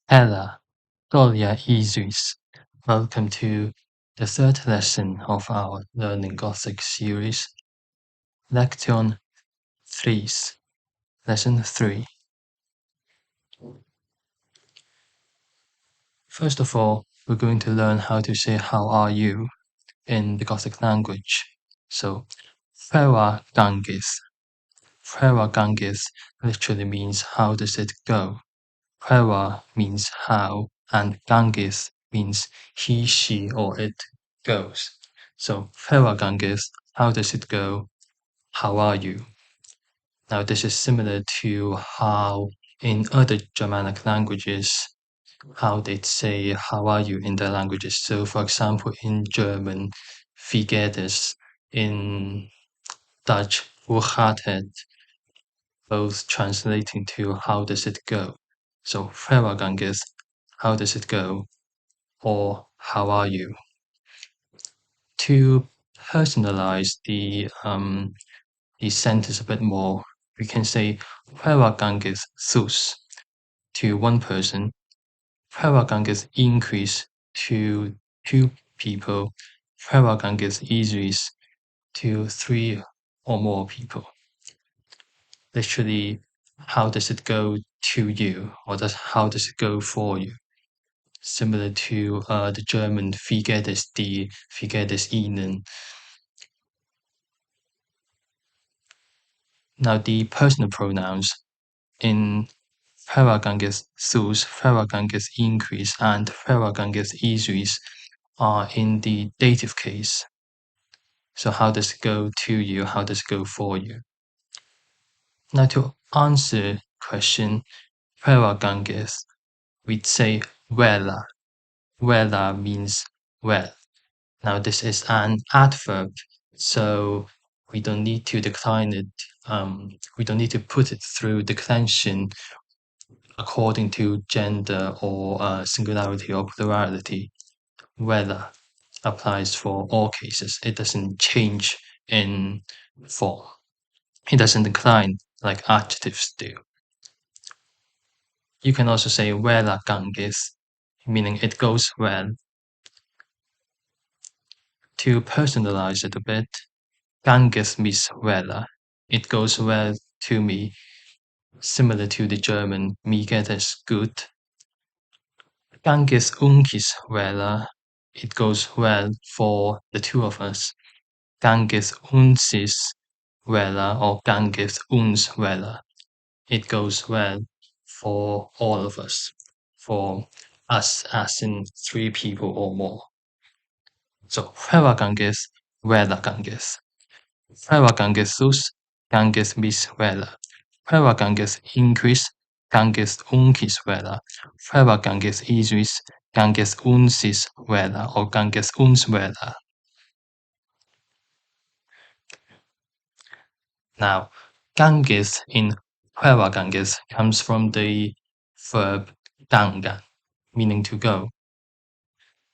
Ella, 𝌲𐿿𐄵𐍃𐍃. Welcome to the third lesson of our Learning Gothic series, Lection 3, Lesson 3. First of all, we're going to learn how to say "How are you" in the Gothic language. So, 𝌻𐼰𐍰𐍃𝐿. 𝌻𐼰𐍰���� literally means "How does it go?" 𝌻� means how, and 𐍰���� means he, she, or it goes. So 𝌻��������, how does it go? How are you? Now this is similar to how in other Germanic languages, how they'd say how are you in their languages. So for example, in German, wie geht es? In Dutch, hoe gaat het? Both translating to how does it go. So 𝌻𼰰��������, how does it go? Or how are you? To personalize the sentence a bit more, we can say 𝌻𼰰����🐶 to one person, 𝌻𼰰����🐰 to two people, 𝌻𼰰����🐰 to three or more people. Literally, how does it go to you, or how does it go for you? Similar to the German wie geht es dir, wie geht es Ihnen. Now the personal pronouns in 𝌻𼰰����🐶, 𝌻𼰰����🐰 and 𝌻𼰰����🐰 are in the dative case. So how does it go to you? How does it go for you? Now to answer question 𝌻𼰰����, we'd say 𝌻𝐿𝐴. 𝌻𝐿𝐴 means well. Now this is an adverb, so we don't need to decline it. We don't need to put it through declension according to gender or singularity or plurality. 𝌻𝐿𝐴 applies for all cases. It doesn't change in form. It doesn't decline like adjectives do. You can also say 𝌻𝐿𝐴, meaning it goes well. To personalize it a bit, 𝐻𝐿𝐵 𝑚𝑖. It goes well to me, similar to the German mir geht es gut. 𝐻𝐿𝐿𝐵. It goes well for the two of us. 𝐻𝐿𝐿𝑢𝑛𝑠 or 𝐻𝐿𝐿uns. It goes well for all of us, for us as in three people or more. So 𝌻𼰰����, 𝌻𝐿𝐴. 𝌻𼰰����🐶, 𝐻𝐿𝐵. 𝌻𝐰�����𝐼, 𝐻𝐿𝐵. 𝌻𝐰�����𝐼, 𝐻𝐿𝐿u𝑛𝑠 or 𝐻𝐿𝐿uns. Now, 𝐻𝐿 in 𝌻𼰰���� comes from the verb 𝐻𝐿, meaning to go.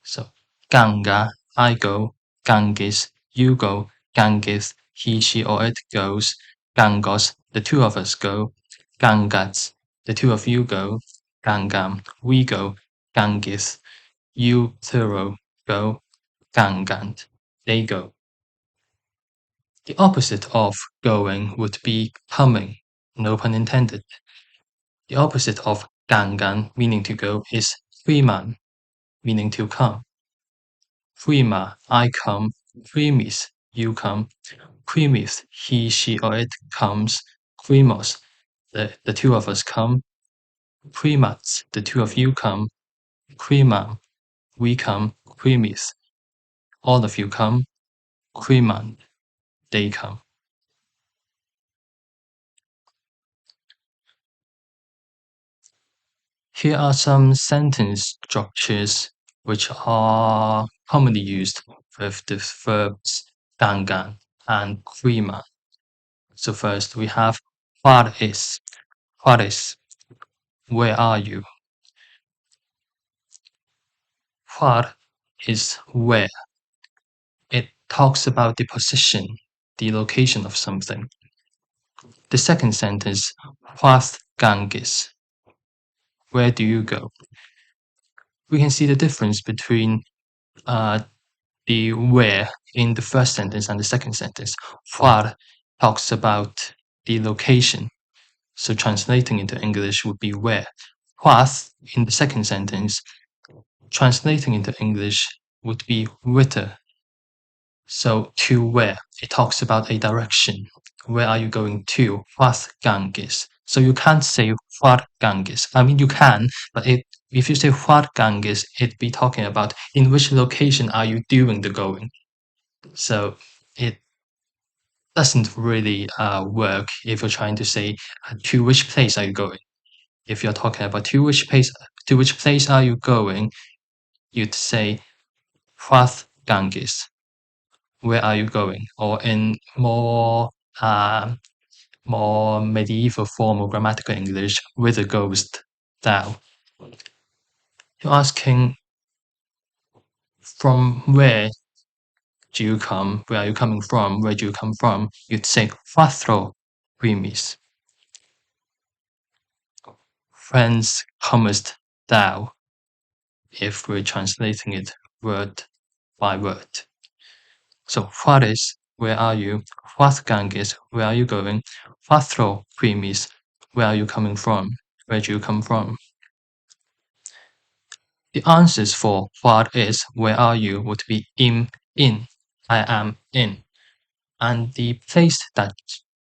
So, 𝐻𝐿, I go, 𝐻𝐿, you go, 𝐻𝐿, he, she, or it goes, 𝐻𝐿, the two of us go, 𝐻𝐿, the two of you go, 𝐻𝐿, we go, 𝐻𝐿, you plural go, 𝐻𝐿, they go. The opposite of going would be coming, no pun intended. The opposite of 𝐻𝐿, meaning to go, is 𝐻𝐼𝐼, meaning to come. 𝐻𝐼𝐼, I come, 𝐻𝐼𝐼, you come, 𝐻𝐼𝐼, he, she, or it comes, 𝐻𝐼𝐼, the two of us come, 𝐻𝐼𝐼, the two of you come, 𝐻𝐼𝐼, we come, 𝐻𝐼𝐼, all of you come, 𝐻𝐼𝐼, they come. Here are some sentence structures which are commonly used with the verbs 𝐻𝐿 and 𝐻𝐼𝐼. So first we have where is. Where are you? Where is where. It talks about the position, the location of something. The second sentence, where 𝐻𝐿. where do you go? We can see the difference between the where in the first sentence and the second sentence. 𐌰 talks about the location, so translating into English would be where. 𐌰 in the second sentence, translating into English would be 𐌰 So to where? It talks about a direction. Where are you going to? 𐌰 Ganges. So you can't say 𐌰 Ganges. I mean you can, but if you say 𐌰 Ganges, it'd be talking about in which location are you doing the going. So it doesn't really work if you're trying to say to which place are you going. If you're talking about to which place are you going, you'd say 𐌰 Ganges. Where are you going? Or in more medieval formal grammatical English, whither goest thou? You're asking from where do you come? Where are you coming from? Where do you come from? You'd say 𐌰𐌰𐌹𐺶. Whence comest thou? If we're translating it word by word. So 𐌰 is where are you? 𐌰 Ganges, where are you going? 𐌰𐌰𐌹𐺶, where are you coming from? Where do you come from? The answers for 𐌰 is where are you would be in, I am in. And the place that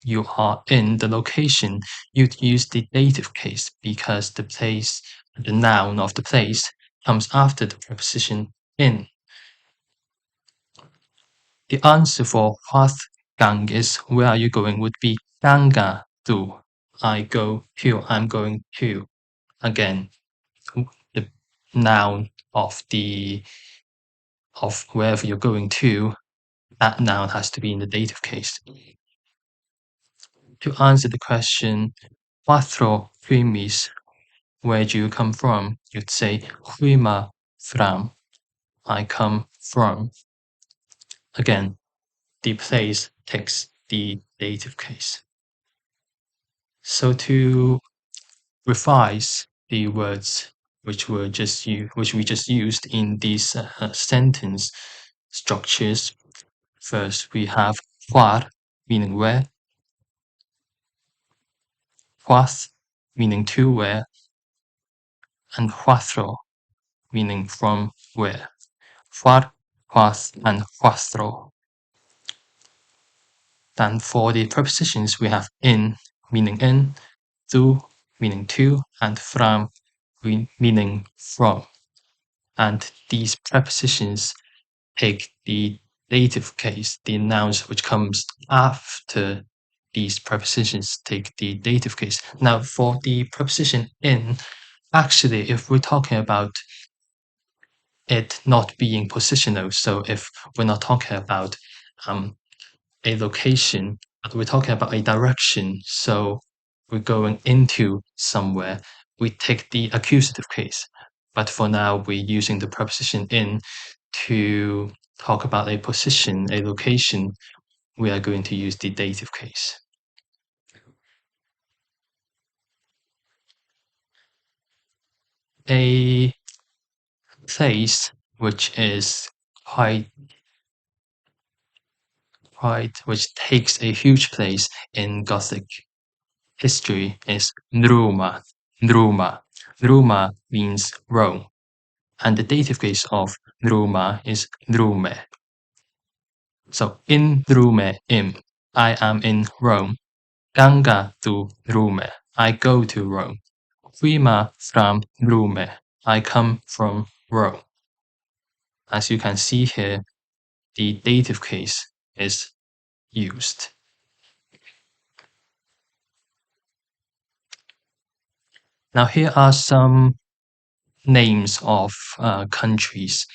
you are in, the location, you'd use the dative case because the place, the noun of the place, comes after the preposition in. The answer for 𐌰 Ganges, where are you going, would be 𐌻𐌰𐍃𐌾𐌽. I go to, I'm going to. Again, the noun of wherever you're going to, that noun has to be in the dative case. To answer the question, 𐌰����𐌹𐌹����, where do you come from? You'd say 𐻻����������������, I come from. Again, the place takes the dative case. So to revise the words which we just used in these sentence structures, first we have 𐌰 meaning where, 𐌰 meaning to where, and 𐌰���� meaning from where. 𐌰, 𐌰, and 𐌰����. Then for the prepositions we have in meaning in, to meaning to, and from meaning from. And these prepositions take the dative case, the nouns which comes after these prepositions take the dative case. Now for the preposition in, actually if we're talking about it not being positional, so if we're not talking about a location, but we're talking about a direction, so we're going into somewhere, we take the accusative case. But for now, we're using the preposition in to talk about a position, a location. We are going to use the dative case. A place which is which takes a huge place in Gothic history is 𝐻𝐼𝐹. 𝐻𝐼𝐹 means Rome, and the dative case of 𝐻𝐼𝐹 is 𝐻𝐿𝐵. So in 𝐻𝐿𝐵, I am in Rome. 𝐻𝐼𝐹 𝐻𝐿𝐵, I go to Rome. 𝐻𝐼𝐹 from 𝐻𝐿𝐵, I come from Rome. As you can see here, the dative case is used. Now here are some names of countries,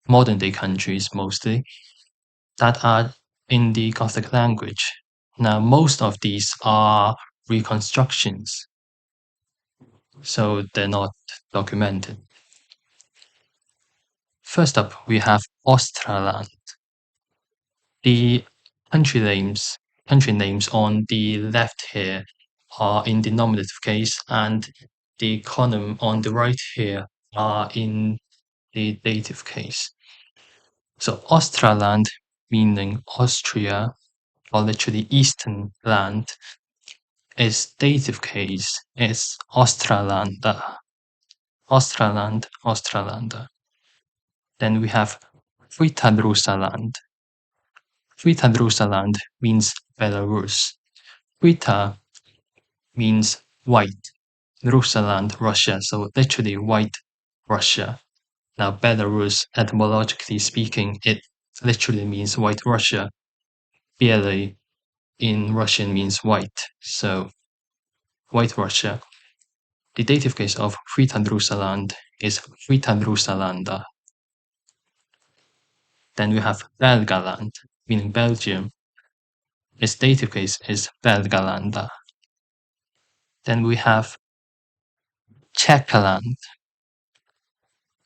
modern day countries mostly, that are in the Gothic language. Now most of these are reconstructions, so they're not documented. First up, we have Australand. The country names on the left here are in the nominative case, and the column on the right here are in the dative case. So Australand, meaning Austria, or literally Eastern land, is dative case is Australanda. Australand, Australanda. Then we have 𝌻𐼺𝍺🍺land. 𝌻𼼺🍺land means Belarus. 𝌻𝐼 means white. Rusaland, Russia, so literally white Russia. Now Belarus, etymologically speaking, it literally means white Russia. Bielý in Russian means white, so white Russia. The dative case of 𝌻𼼺🍺land is 𝌻𼼺🍺landa. Then we have Belgaland, meaning Belgium. Its dative case is Belgalanda. Then we have Czechland.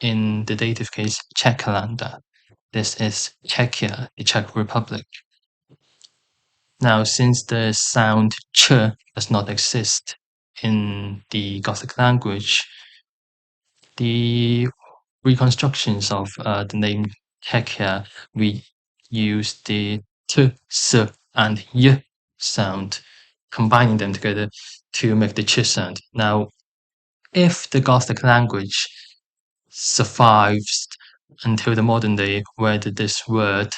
In the dative case, Czechlanda. This is Czechia, the Czech Republic. Now, since the sound ch does not exist in the Gothic language, the reconstructions of the name Czechia, we use the t, s, and y sound, combining them together to make the ch sound. Now, if the Gothic language survives until the modern day, whether this word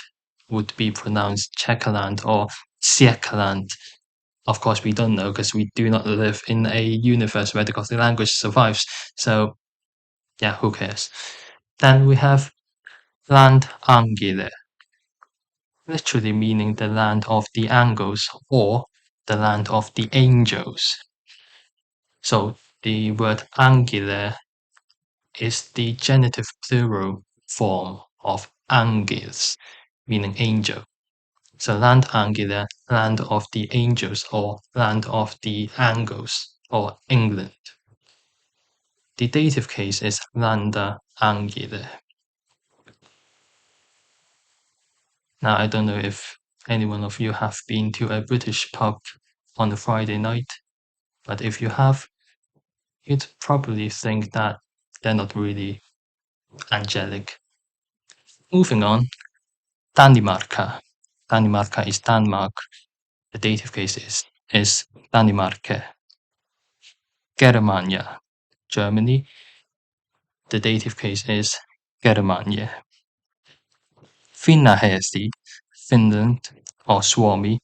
would be pronounced Czechland or Czechland, of course we don't know because we do not live in a universe where the Gothic language survives. So yeah, who cares? Then we have Land Angile, literally meaning the land of the angles or the land of the angels. So the word Angile is the genitive plural form of angeles, meaning angel. So land Angile, land of the angels or land of the angles or England. The dative case is landa Angile. Now I don't know if any one of you have been to a British pub on a Friday night, but if you have, you'd probably think that they're not really angelic. Moving on, Danimarka. Danimarka is Denmark. The dative case is Danimarke. Germania, Germany. The dative case is Germanie. Finnahethi, Finland or Suomi.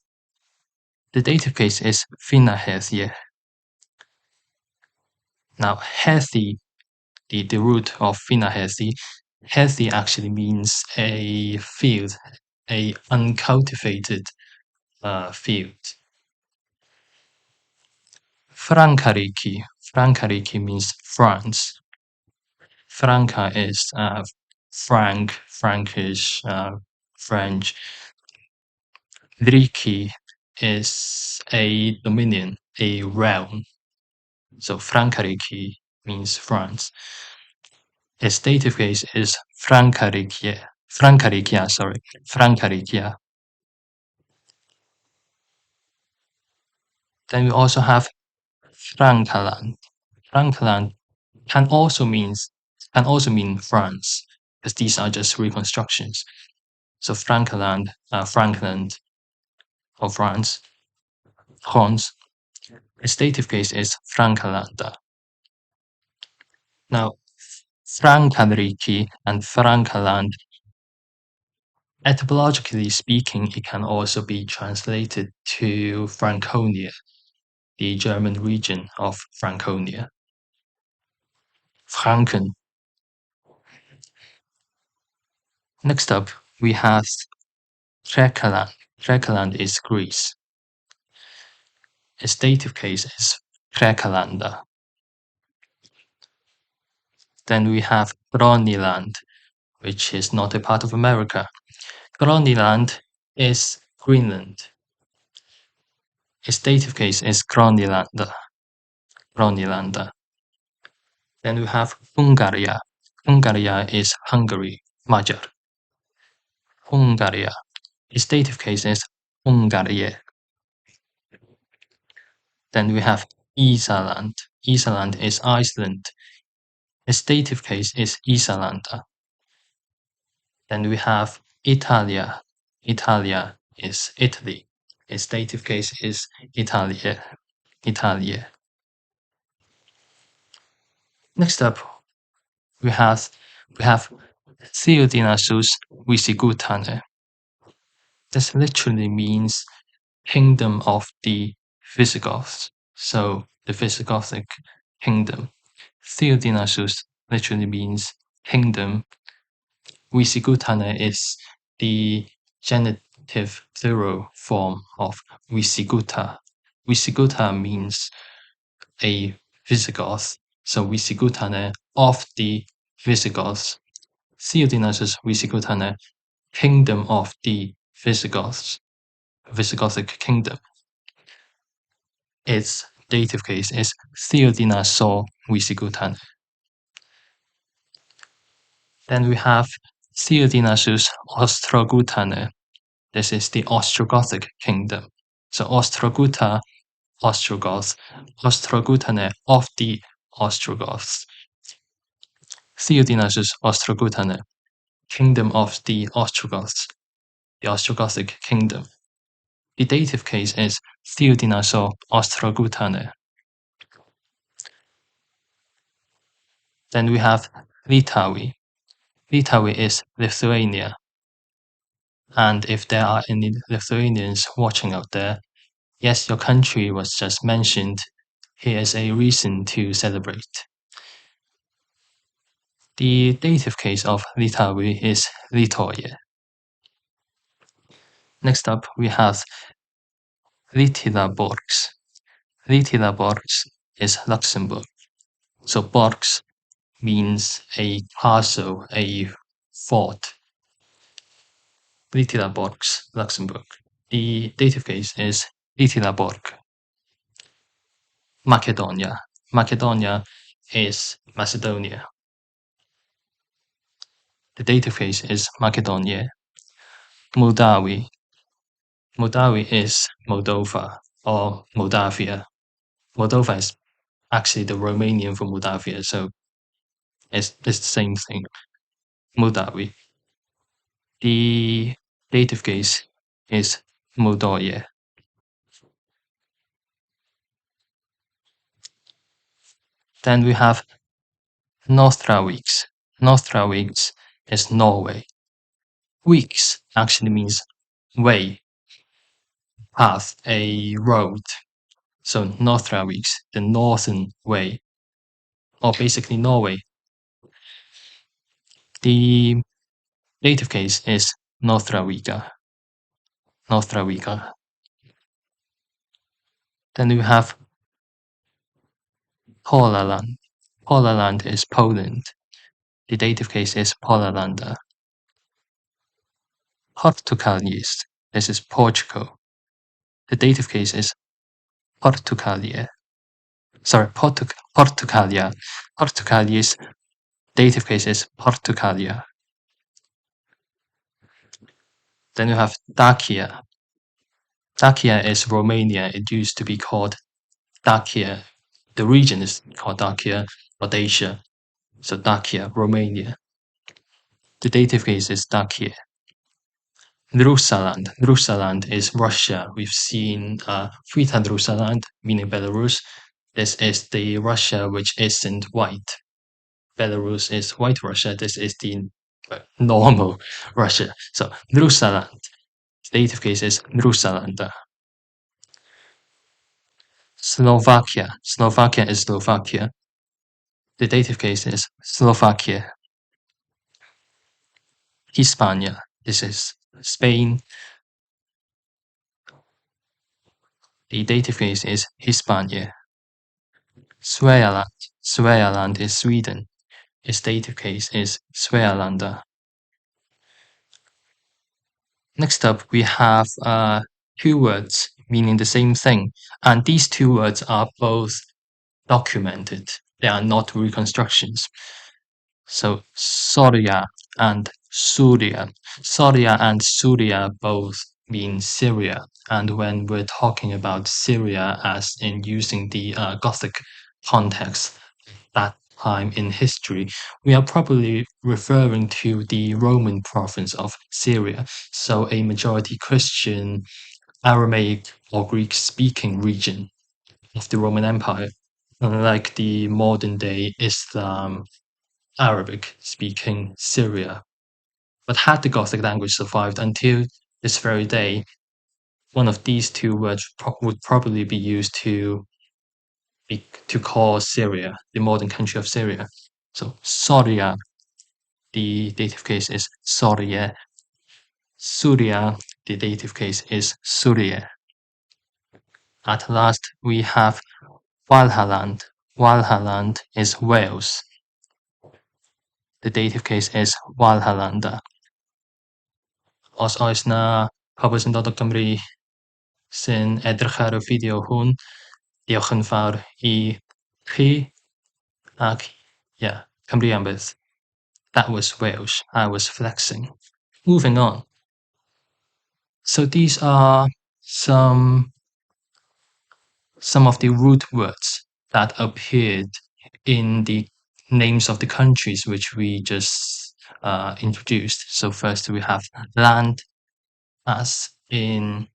The dative case is Finnahethi. Now, hethi, the root of Finnahethi, hethi actually means a field, a uncultivated field. Frankariki. Frankariki means France. Franca is franc, Frankish, French. Riki is a dominion, a realm. So Frankariki means France. Its dative case is Frankarikia. Frankarikia. Then we also have Frankaland. Frankaland can also mean France, because these are just reconstructions. So Frankaland, Frankland, or France, its dative case is Frankalanda. Now, Frankariki and Frankaland, etymologically speaking, it can also be translated to Franconia, the German region of Franconia. Franken. Next up, we have Grekland. Grekland is Greece. Its dative case is Grekalanda. Then we have Groniland, which is not a part of America. Groniland is Greenland. Its dative case is Gronilanda. Gronilanda. Then we have Hungaria. Hungaria is Hungary, Magyar. Hungaria. Its dative case is Hungarie. Then we have Iceland. Iceland is Iceland. Its dative case is Isalanda. Then we have Italia. Italia is Italy. Its dative case is Italia. Italia. Next up, we have Theodinasus Visigutane. This literally means kingdom of the Visigoths. So the Visigothic kingdom. Theodinasus literally means kingdom. Visigutane is the genitive plural form of Visiguta. Visiguta means a Visigoth, so Visigutane of the Visigoths. Theodinasus Visigutane, kingdom of the Visigoths, Visigothic kingdom. Its dative case is Theodinaso Visigutane. Then we have Theodinasus Ostrogutane. This is the Ostrogothic kingdom. So Ostrogota, Ostrogoths, Ostrogutane of the Ostrogoths. Theodinasus Ostrogutane, kingdom of the Ostrogoths, the Ostrogothic kingdom. The dative case is Theodinaso Ostrogutane. Then we have Litawi. Litawi is Lithuania. And if there are any Lithuanians watching out there, yes, your country was just mentioned. Here's a reason to celebrate. The dative case of Litawi is Litoye. Next up, we have Lietuvos. Lietuvos is Luxembourg. So Borgs means a castle, a fort. Lietuvos, Luxembourg. The dative case is Lietuvos. Macedonia. Macedonia is Macedonia. The dative case is Macedonia. Moldavi. Moldavi is Moldova or Moldavia. Moldova is actually the Romanian for Moldavia, so it's the same thing. Moldavi. The dative case is Moldoye. Then we have Northrawiks. Northrawiks is Norway. Weeks actually means way, path, a road. So Northrawiks, the northern way, or basically Norway. The dative case is Northrawika. Northrawika. Then we have Polaland. Polaland is Poland. The dative case is Polalanda. Portucalis. This is Portugal. The dative case is Portucalia. Sorry, Portucalia. Portucalis. Dative case is Portucalia. Then you have Dacia. Dacia is Romania. It used to be called Dacia. The region is called Dacia, Rhodesia. So Dacia, Romania. The dative case is Dacia. Rusaland. Rusaland is Russia. We've seen Fritan Rusaland, meaning Belarus. This is the Russia which isn't white. Belarus is white Russia. This is the normal Russia. So Rusaland. The dative case is Rusalanda. Slovakia. Slovakia is Slovakia. The dative case is Slovakia. Hispania. This is Spain. The dative case is Hispania. Svealand. Svealand is Sweden. Its dative case is Svealanda. Next up, we have two words meaning the same thing, and these two words are both documented. They are not reconstructions. So Soria and Surya. Soria and Surya both mean Syria, and when we're talking about Syria as in using the Gothic context that time in history, we are probably referring to the Roman province of Syria, so a majority Christian, Aramaic or Greek-speaking region of the Roman Empire, unlike the modern-day Islam, Arabic-speaking Syria. But had the Gothic language survived until this very day, one of these two words would probably be used to call Syria, the modern country of Syria. So Soria, the dative case is Sorie. Suria, the dative case is Surie. At last, we have Walhaland. Walhaland is Wales. The dative case is Walhalanda. Os oes na pobl sy'n dod o Gymru sy'n edrych ar y fideo hwn, diolch yn fawr I chi ac Cymru am byth. That was Welsh. I was flexing. Moving on. So these are some of the root words that appeared in the names of the countries which we just introduced. So first we have land, as in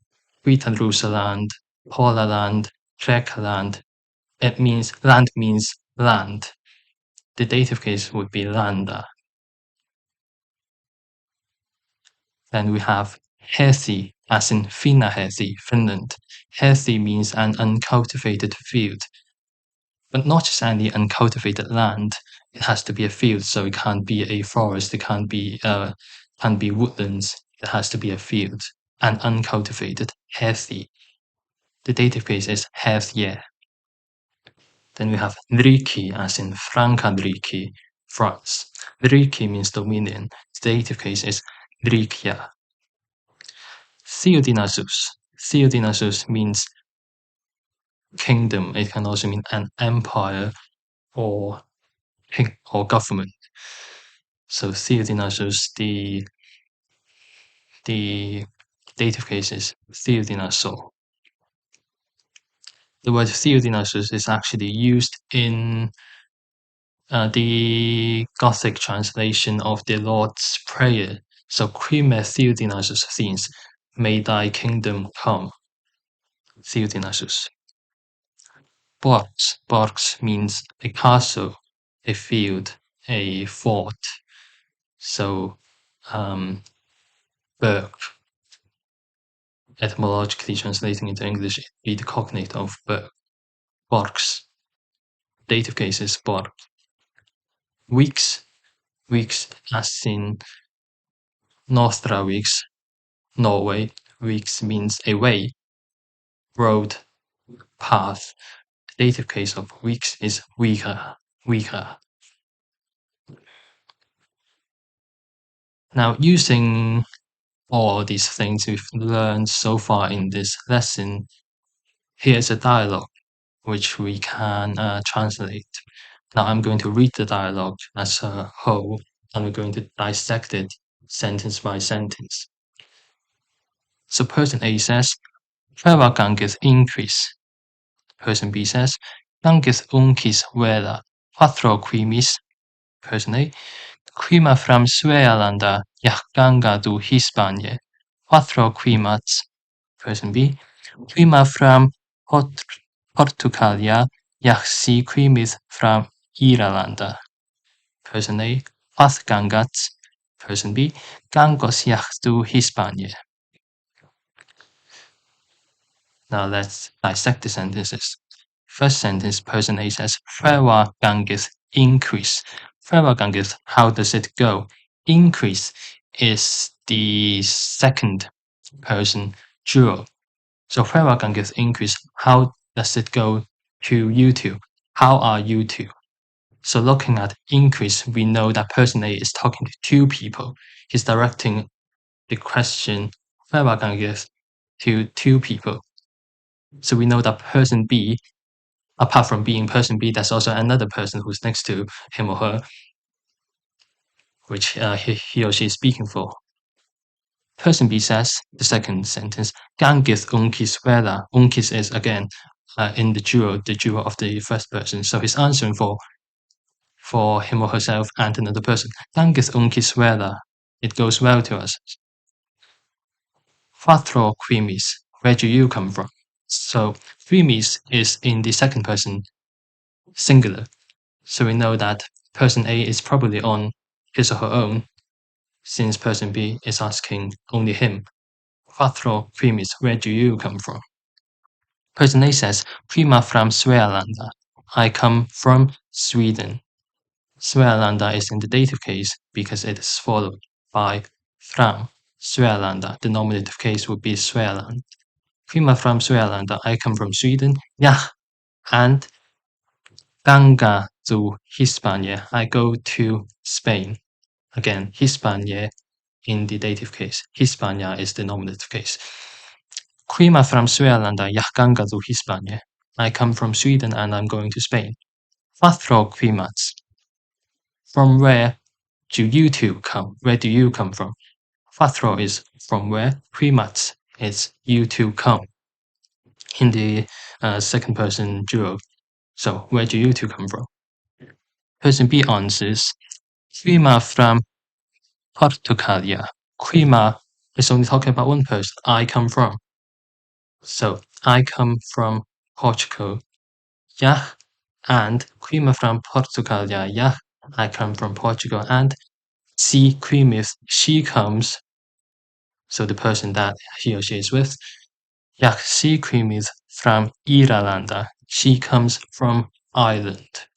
Hvíta-Rússaland, Polaland, Czechland. It means land means land. The dative case would be landa. Then we have Hesi, as in Finahesi, Finland. Hesi means an uncultivated field, but not just any uncultivated land. It has to be a field, so it can't be a forest. It can't be woodlands. It has to be a field, an uncultivated Hesi. The dative case is Hesje. Then we have Nriki, as in Franca-Nriki, France. Nriki means dominion. The dative case is Nrikia. Theodinasus. Theodinasus means kingdom. It can also mean an empire or government. So Theodinasus, the dative case is Theodinaso. The word Theodinasus is actually used in the Gothic translation of the Lord's Prayer. So 𝐻𝐿𝐿 Theodinasus means, may thy kingdom come. Theodinasus. Borgs. Borgs means a castle, a field, a fort. So Berg, etymologically translating into English, it'd be the cognate of Berg. Borgs. Dative case is Borg. Weeks. Weeks as in Northra-Weeks, Norway. Weeks means a way, road, path. The dative case of weeks is Wiga. Wiga. Now, using all these things we've learned so far in this lesson, here's a dialogue which we can translate. Now I'm going to read the dialogue as a whole, and we're going to dissect it sentence by sentence. So person A says, 𝐻𝐿𝐿 increase. Person B says, 𐌻𐌰𐌹𐌺𐍃, 4 Person A, 𐌻𐌰�്𐍰🍇 4 Person B, 𝐻𝐿𝐿 𝐼𝐶 Person A, 𝐻𝐿𝐿. Person B, 𝐻𝐿𝐿. Now let's dissect the sentences. First sentence, person A says, 𝐻𝐿𝐿 increase. 𝐻𝐿𝐿, how does it go? Increase is the second person dual. So 𝐻𝐿𝐿 increase, how does it go to you two? How are you two? So looking at increase, we know that person A is talking to two people. He's directing the question 𝐻𝐿𝐿 to two people. So we know that person B, apart from being person B, there's also another person who's next to him or her, which he or she is speaking for. Person B says, the second sentence, 𐌻����𐍿𐌺����𐌰����. Unkis is again in the duo of the first person. So he's answering for him or herself and another person. 𐌻��������������������. It goes well to us. 𐌻��������𐍰🍆🍾, where do you come from? So 𝐻𝑒𝑚𝑖s is in the second person singular. So we know that person A is probably on his or her own, since person B is asking only him. 𝐻𝑒𝑚𝑖s, where do you come from? Person A says, 𝑐𝑢𝑚𝑎 from Sverige. I come from Sweden. Sverige is in the dative case because it is followed by from. Sverige, the nominative case would be Sverige. 𝑐𝑢𝑚𝑎 from Sverige. I come from Sweden. Yeah, and 𝑔anga to Hispania. I go to Spain. Again, Hispania in the dative case. Hispania is the nominative case. 𝑐𝑢𝑚𝑎 from Sverige. Yeah, 𝑔anga to Hispania. I come from Sweden and I'm going to Spain. 𝐻𝑒𝑚𝑎𝑡. From where do you two come? Where do you come from? 𝐻𝑒𝑚𝑎𝑡 is from where. 𝐻𝑒𝑚𝑎𝑡 is you two come in the second person duo. So where do you two come from? Person B answers, 𝐻𝑒𝑚𝑎 from Portugalia. 𝐻𝑒𝑚𝑎 is only talking about one person. I come from. So I come from Portugal. Yeah, and 𝐻𝑒𝑚𝑎 from Portugalia. Yeah, I come from Portugal. And 𝐻𝑒𝑚𝑖s, she comes. So the person that he or she is with. Yeah, 𝐻𝑒𝑚𝑖s from Irlanda. She comes from Ireland.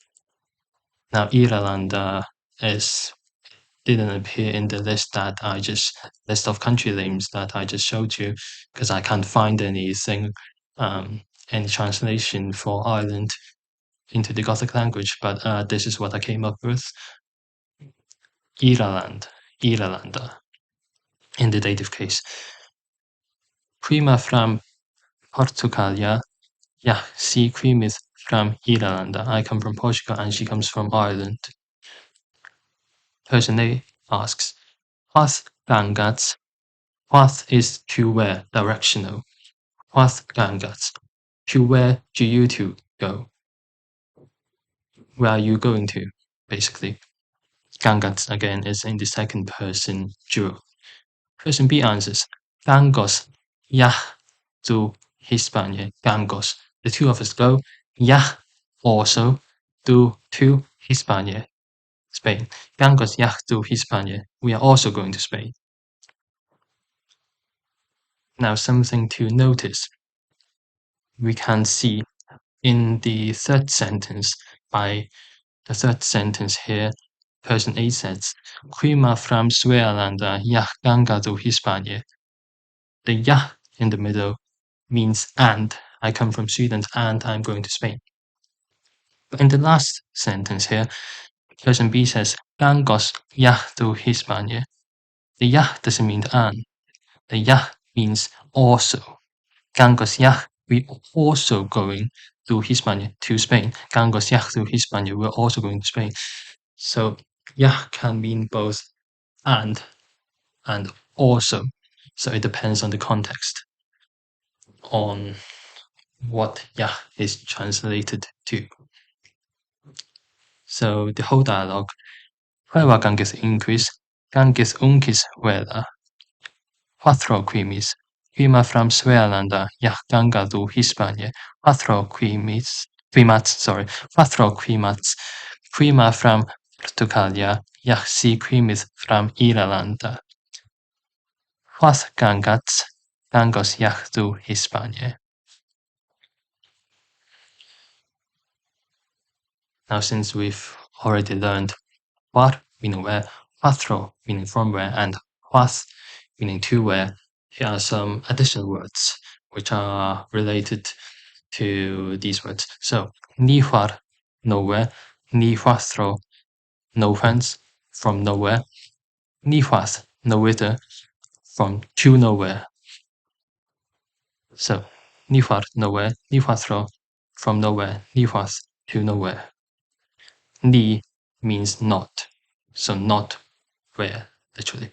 Now Irlanda didn't appear in the list of country names that I just showed you, because I can't find anything, any translation for Ireland into the Gothic language, but this is what I came up with. Irlanda, in the dative case. 𝐻𝑒𝑚𝑎 from Portugalia. Yeah, 𝐻𝑒𝑚𝑖s from Irlanda. I come from Portugal and she comes from Ireland. Person A asks, 𝐻𝑒𝑚 𝑔anga? What is to where, directional. 𝐻𝑒𝑚 𝑔anga? To where do you two go? Where are you going to, basically. 𝑔anga again is in the second person duo. Person B answers, 𝑔angos, yeah, to Hispania. 𝑔angos. The two of us go, yeah, also, to Hispania, Spain. 𝑔angos, yeah, to Hispania. We are also going to Spain. Now, something to notice. We can see in the third sentence, by the third sentence here, person A says, 𝐻𝑒𝑚𝑎 from Sverige, yeah, 𝑔anga to Hispania. The yeah in the middle means and. I come from Sweden and I'm going to Spain. But in the last sentence here, person B says, 𝑔angos, yeah, to Hispania. The yeah doesn't mean and. The yeah means also. 𝑔angos, yeah, we also going to Hispania, to Spain. 𝑔angos, yeah, to Hispania, we're also going to Spain. So yeah can mean both and also. So it depends on the context, on what yeah is translated to. So the whole dialogue. 𝐻𝑒𝑚𝑎𝑡 𝑔anga 𝑐𝑢𝑚𝑖s 𝐻𝑒𝑚𝑎 from Sverige, yeah, 𝑔anga to Hispania. 𝐻𝑒𝑚𝑎𝑡 from Portugalia, yeah, 𝐻𝑒𝑚𝑖s from Irlanda. 𝐻𝑒𝑚𝑎𝑡 yeah, to Hispania. Now, since we've already learned 𝐻𝑒𝑚 meaning where, 𝐻𝑒𝑚𝑎𝑡 meaning from where, and 𝐻𝑒𝑚 meaning to where, here are some additional words which are related to these words. So, 𝑛ihwar, nowhere, 𝑛ihwastro, no whence, from nowhere, 𝑛ihwath, no whither, from to nowhere. So, 𝑛ihwar, nowhere, 𝑛ihwastro, from nowhere, 𝑛ihwath, to nowhere. 𝑛i means not, so not where, literally.